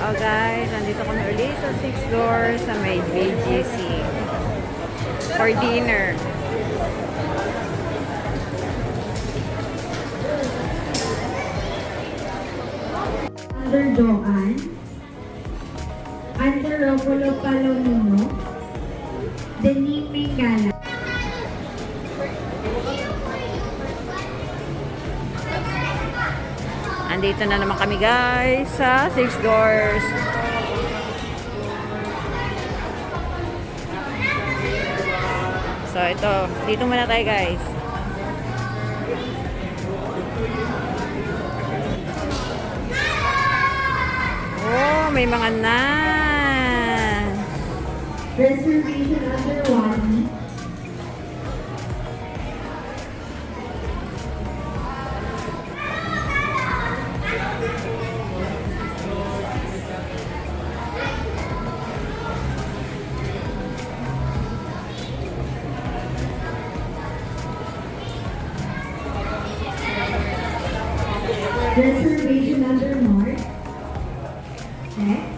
Oh guys, nandito kami ulit sa 6 doors sa may BGC for dinner. Under Joan, under Romulo Palomino, Denis Mingala. Andito na naman kami guys sa 6 doors. So ito, dito muna tayo guys. Oh, may mga nas. Reservation under Wadi. Reservation under North. Next.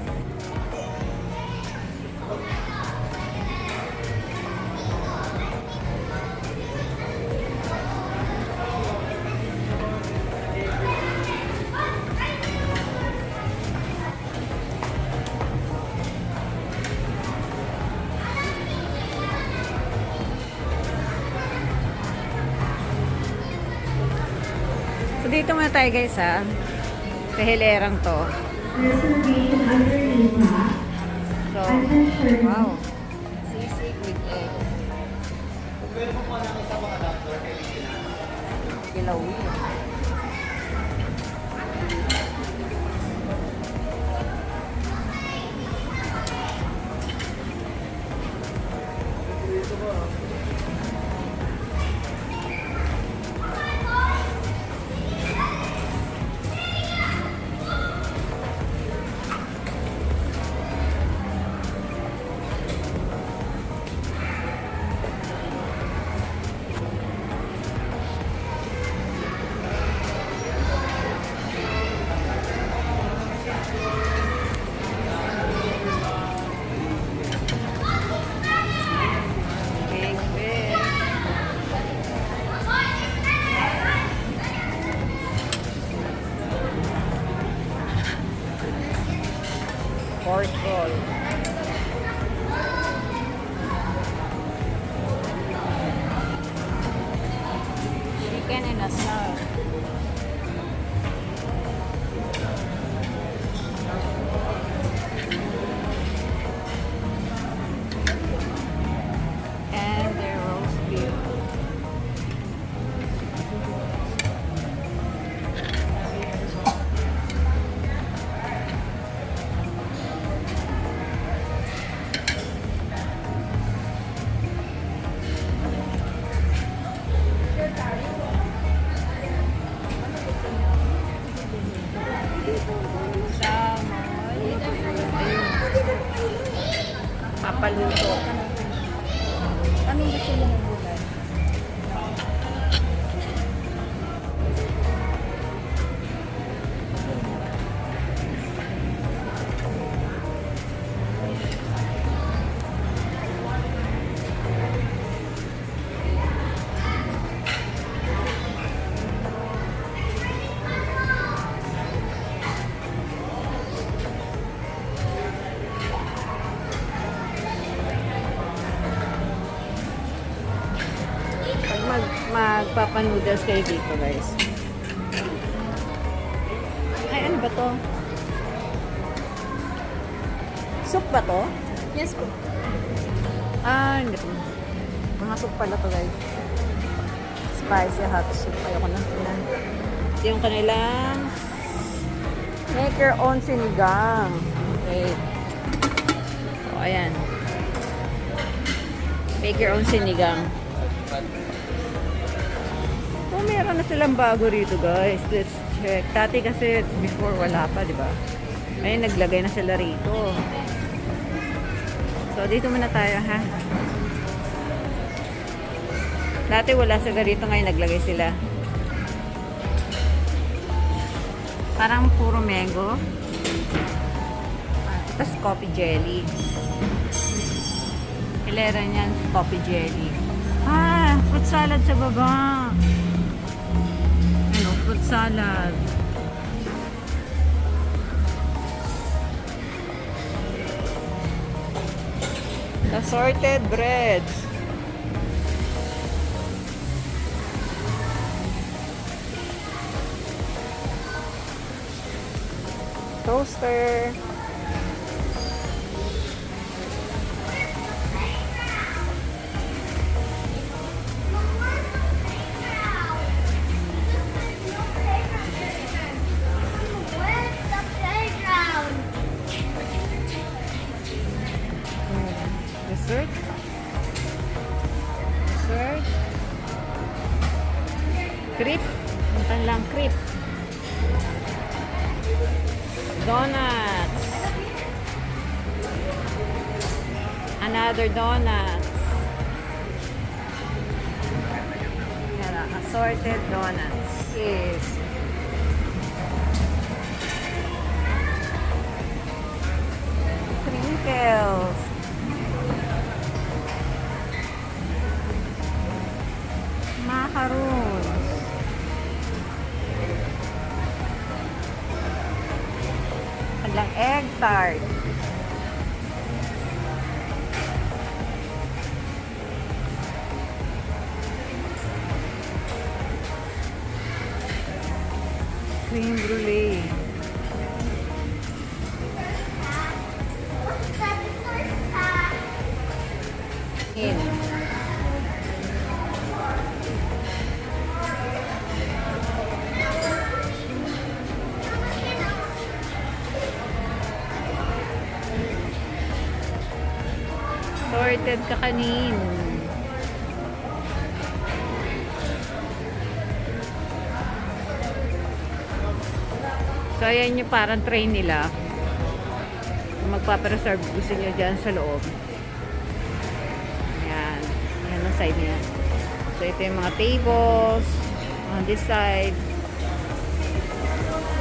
So dito muna tayo guys ha. Sa hilerang to. Reservation under Lisa. So, Under Sherman. wow. Sisig with egg. Kilawin. Big fish. Pork roll. Chicken in a salad. And the roast beef. Papaluto. Anong gusto mo ng gulay? Pag magpapanoodles kayo dito guys. Ay, ano ba to? Soup ba to? Yes po. Ah, hindi po. Mga soup pala to guys. Spicy hot soup. Ayoko na. Yan. Ito yung kanilang make your own sinigang. Okay. So, ayan. Make your own sinigang. Oh, meron na silang bago rito guys. Let's check. Dati kasi before wala pa, di ba? Ayun, naglagay na sila rito. So, dito muna tayo ha. Dati wala sila rito, ngayon naglagay sila. Parang puro mango. Tapos coffee jelly. Hilera niyan, coffee jelly. Ah, fruit salad sa baba. Ano, fruit salad. Assorted breads. Toaster. Dessert. Dessert. Crepe. Puntan lang crepe. Donuts. Another donuts. Yan, assorted donuts. Yes. Crinkles. Macaroons. Hanggang egg tart. Cream brulee. In. Sorted kakanin. So, ayan yung parang tray nila. Kung magpapareserve gusto nyo dyan sa loob. Ayan. Ayan ang side niya. So, ito yung mga tables. On this side.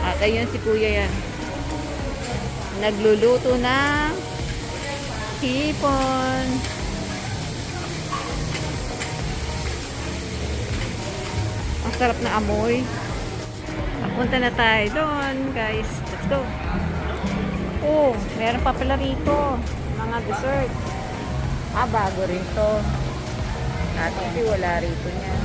At ayun si Kuya yan. Nagluluto na hipon. Ang sarap na amoy. Punta na tayo doon, guys. Let's go. Oh, meron pa pala rito. Mga dessert. Ah, bago rin to. Dati kasi wala rito niya.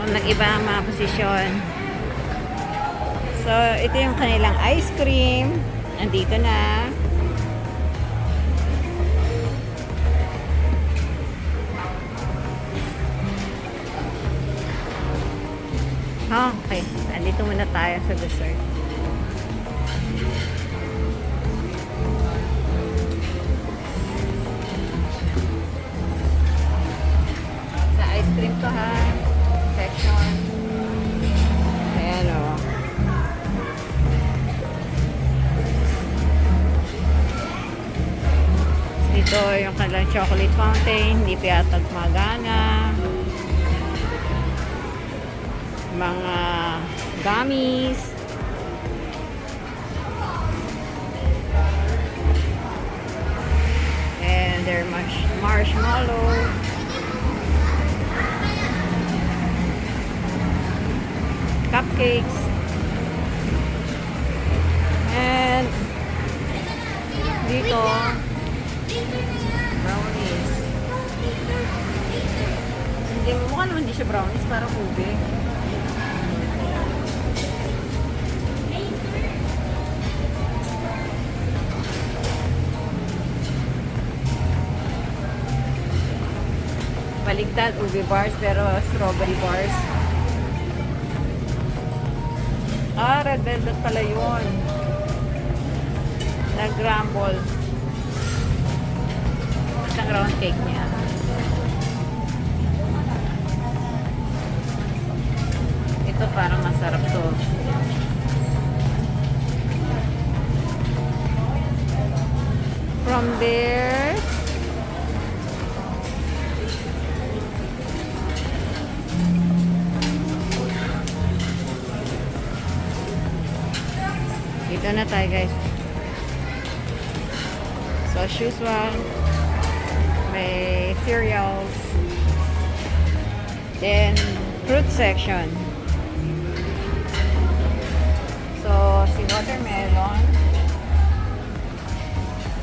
Nag-iba ang mga posisyon. So, ito yung kanilang ice cream. Andito na. Okay. Andito muna tayo sa dessert. Sa ice cream to ha. Section. Ayan o. Ito yung kanilang chocolate fountain. Hindi pa yata gumagana. Mga gummies. And their marshmallow. Cupcakes. And dito brownies. Hindi, mukha naman hindi siya brownies, parang ube. Baligtad, ube bars, pero strawberry bars. Ah, red velvet pala yun. Nag-crumble. Isang round cake niya. Ito parang masarap to. From there, dito na tayo guys. So as usual, may cereals, then fruit section. So si watermelon,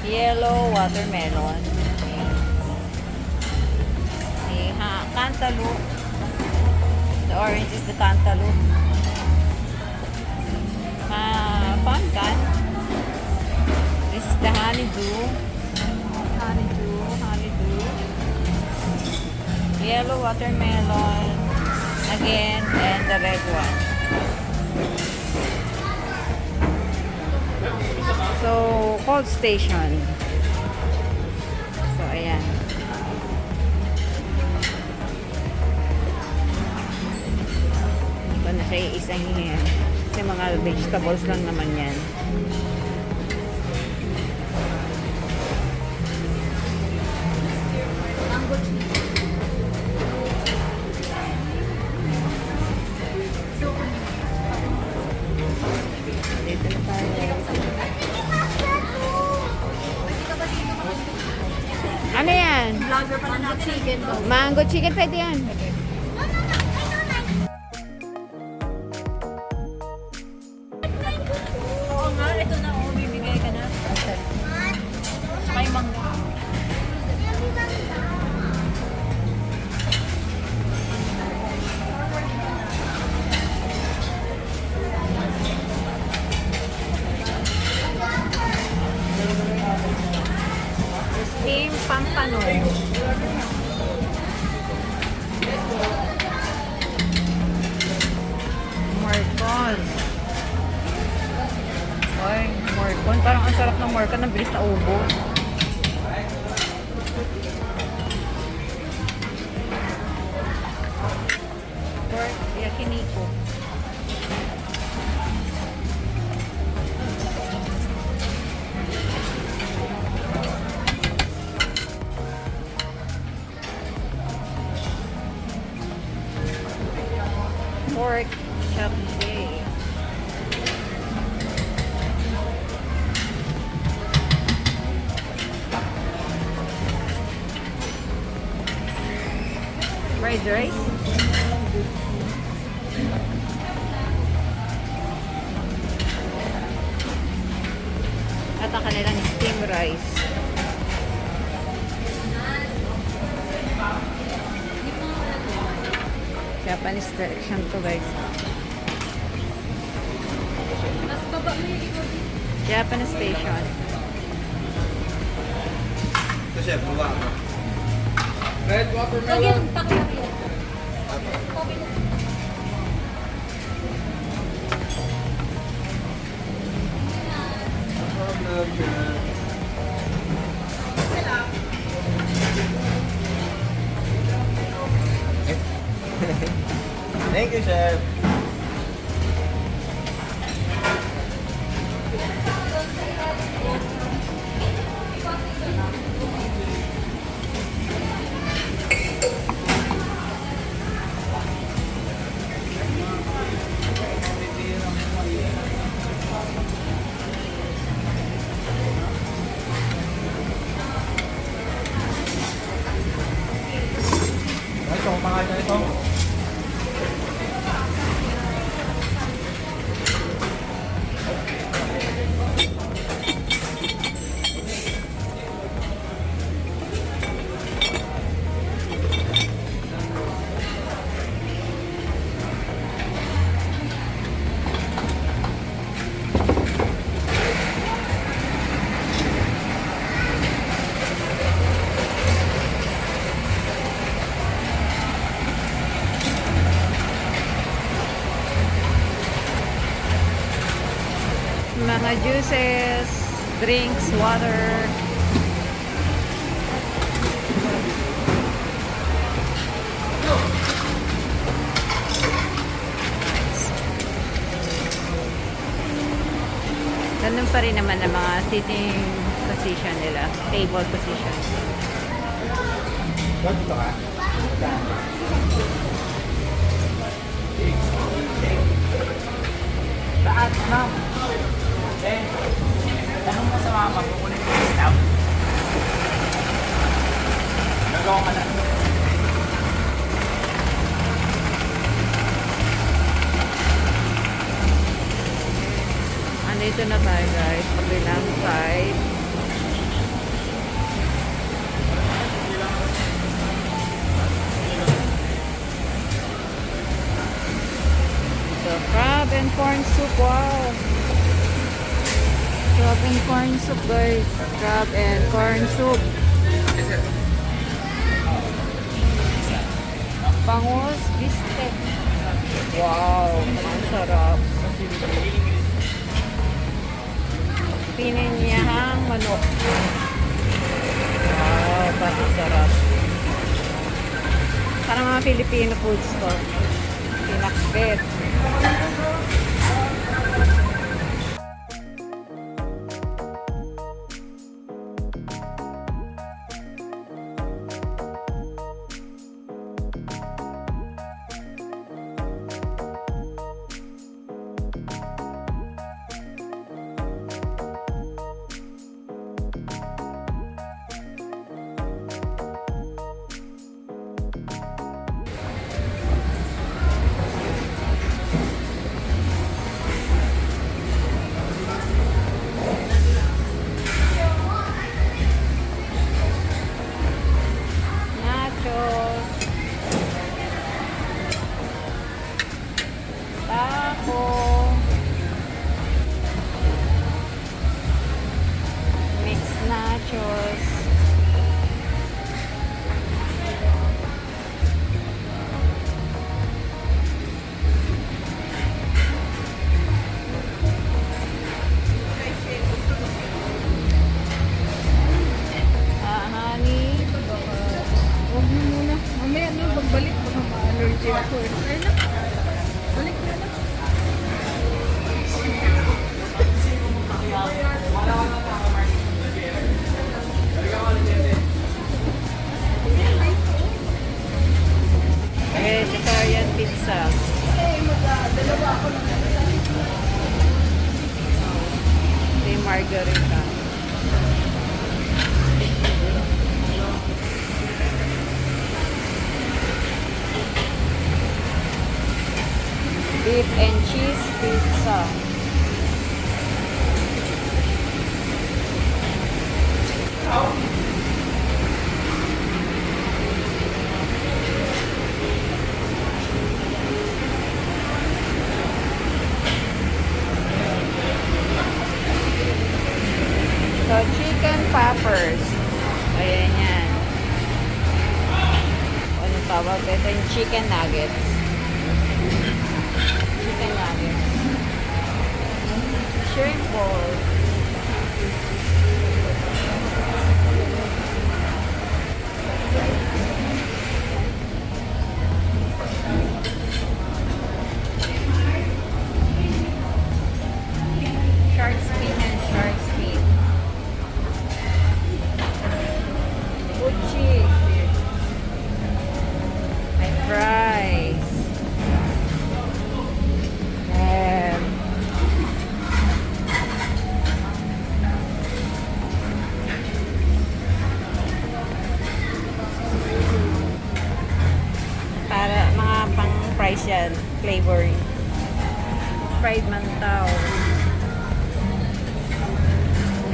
yellow watermelon, si cantaloupe, the orange is the cantaloupe, pumpkin, this is the honeydew, yellow watermelon again, and the red one. So cold station. So ayan, hindi ko na siya iisahin kasi mga vegetables lang naman yan. Dito na tayo. Ano yan? Vlogger pa na chicken daw. Mango chicken, pwede yan. Oo nga, ito na. Oh, bibigay ka na. Saka yung mango. Steam pampano. Morcon. Oy, morcon. Parang ang sarap ng morcon. Ang bilis na ubo. Pork yakiniku. Pork chop suey. Fried rice. At ang kanilang steam rice. Japanese section to guys. Mas baba mo yung ikaw dito. Japanese station. Ito chef, buwa ako. Lagi yung pakilap yun. Okay na. Thank you, chef. Ito, pangalan na ito. Mga juices, drinks, water. Ganun pa rin naman ang mga sitting position nila. Table position. Dito ka? Lahat, ma'am. Eh, tanong mo sa mama, kukunin ko yung staff. Nagawa ka na. Andito na tayo guys. Kabilang side. So, crab and corn soup. Wow! Crab and corn soup guys. Crab and corn soup. Bangus bistek. Wow! Ang sarap. Pininyahang manok. Wow, parang sarap. Parang mga Filipino food store. Pinakbet. Nachos. Taco. Mixed nachos. Honey. Huwag mo muna. Mamaya na, pagbalik, baka ma-allergy ako. Ay na. Balik na na. Vegetarian pizza. Dalawa ako lang. Ito yung margarita. Beef and cheese pizza. So, chicken poppers. Ayan yan. Anong tawag? Ito yung chicken nuggets. Chicken nuggets. Shrimp balls. Shark's fin and shark's fin. Uchi. May fries. And para mga pang fries yan, flavoring. Fried mantaw.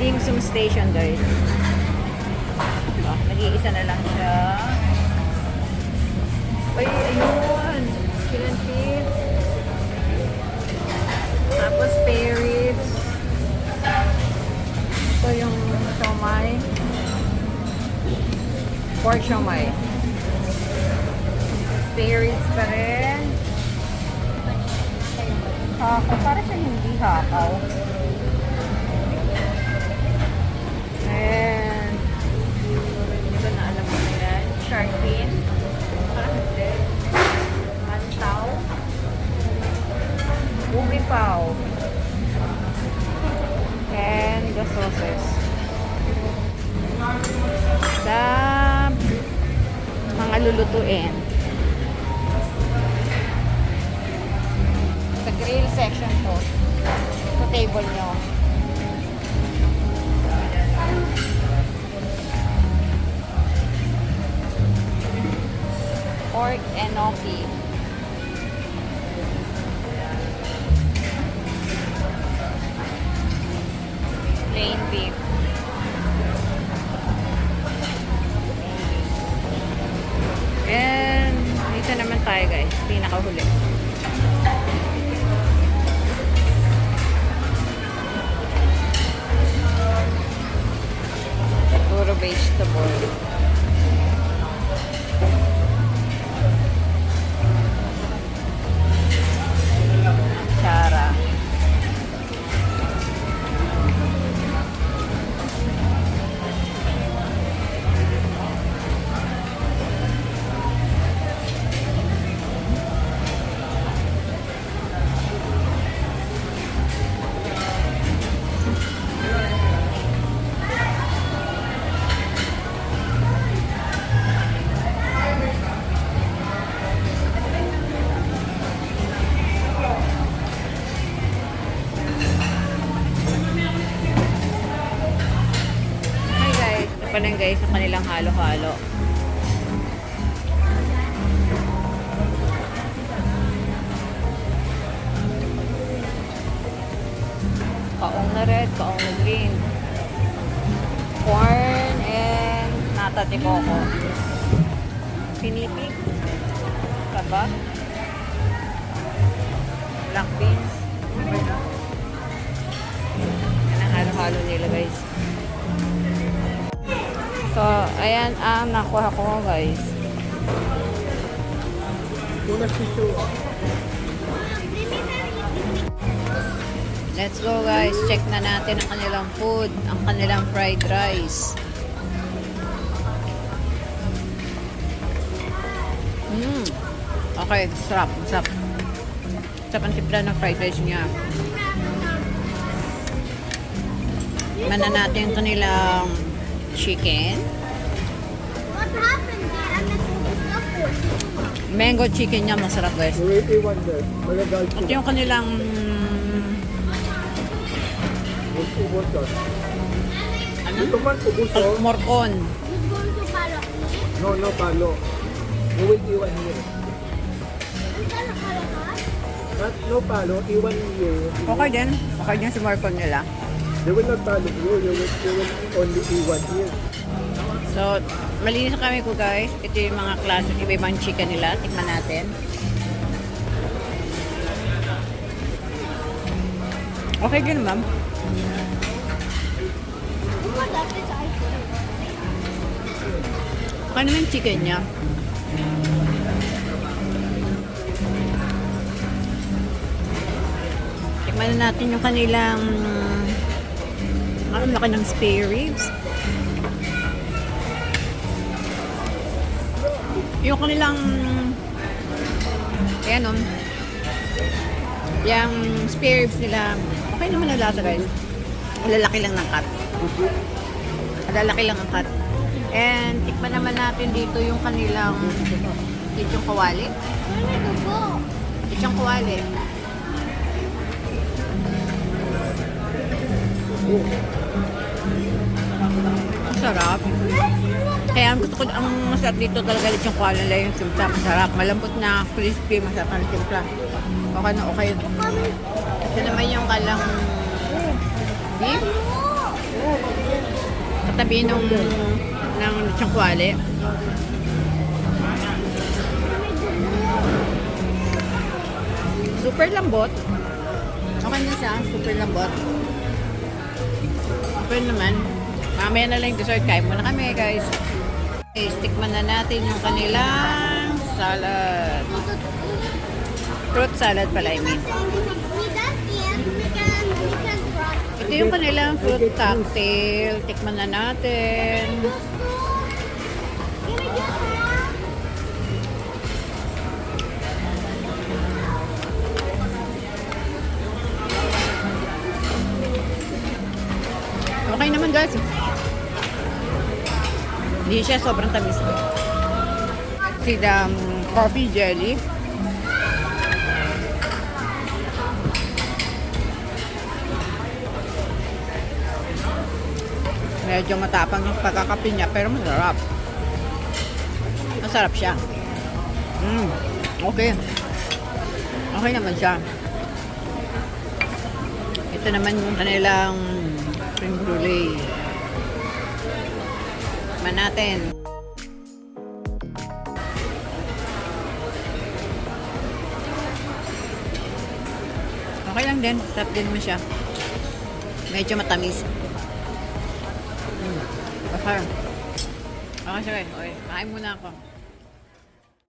Dim sum station guys. Nag-iisa na lang siya. Ay, ayun. Chicken feet. Tapos spare ribs. Ito yung siomai. Pork siomai. Spare ribs pa rin. Hakaw. Para siya hindi hakaw. And, hindi ko na alam mo yan. Shark fin. Mantaw. Ubi pao. And the sauces. Sa mga lulutuin. Sa grill section to. Sa table nyo. Pork enoki. Plain beef. And dito naman tayo guys, pinakahuli. Puro vegetable. Chara. Hi guys, ito pa lang guys ang kanilang halo-halo. Kaong na red, kaong na green. Corn and nata de coco. Pinipig. Saba. Black beans. Yan ang halo-halo nila guys. So, ayan ang nakuha ko guys. Let's go guys. Check na natin ang kanilang food. Ang kanilang fried rice. Okay, sarap. Sarap. Sarap ang timpla ng fried rice niya. Mana natin yung kanilang chicken. What happened there? I missed the Mango chicken niya, masarap guys. At yung kanilang morcon. Who's going to follow me? No, no palo. You will iwan here. Is that a follow us? Not no palo, iwan here. Okay din. Okay din si morcon nila. They will not palo you. You will only iwan here. So, malinis na kami ko guys. Ito yung mga klase, iba-ibang chicken nila. Tikman natin. Okay din ma'am. What that is ice cream. Okay naman yung chicken niya. Tikman na natin yung kanilang ang laki ng spare ribs. Yung kanilang ayan o yung spare ribs nila okay naman ang lasa guys. Lalaki lang ng cut. Lalaki lang ang cut. And tikman naman natin dito yung kanilang lechong kawali. Where did you go? Lechong kawali. Ang sarap. Kaya ang gusto ko, ang masarap dito talaga lechong kawali nila yung simpla. Masarap. Malambot na, crispy, masarap ang simpla. Okay na okay. Ito naman yung kalang beef. Katabi ng lechong kawali. Super lambot. Okay na siya, super lambot. Okay naman. Mamaya na lang dessert. Kain muna kami guys. Okay, tikman na natin yung kanilang salad. Fruit salad pala, I mean. With that end, we can try. Ito Ito yung kanilang fruit cocktail. Tikman na natin. Okay naman guys. Hindi siya sobrang tamis. See the coffee jelly. Medyo matapang yung pagkakape niya pero masarap. Masarap siya. Okay. Okay naman siya. Ito naman yung kanilang creme brulee. Tikman natin. Okay lang din. Sarap din mo siya. Medyo matamis. Okay. Okay, sige. Okay. Kain muna ako.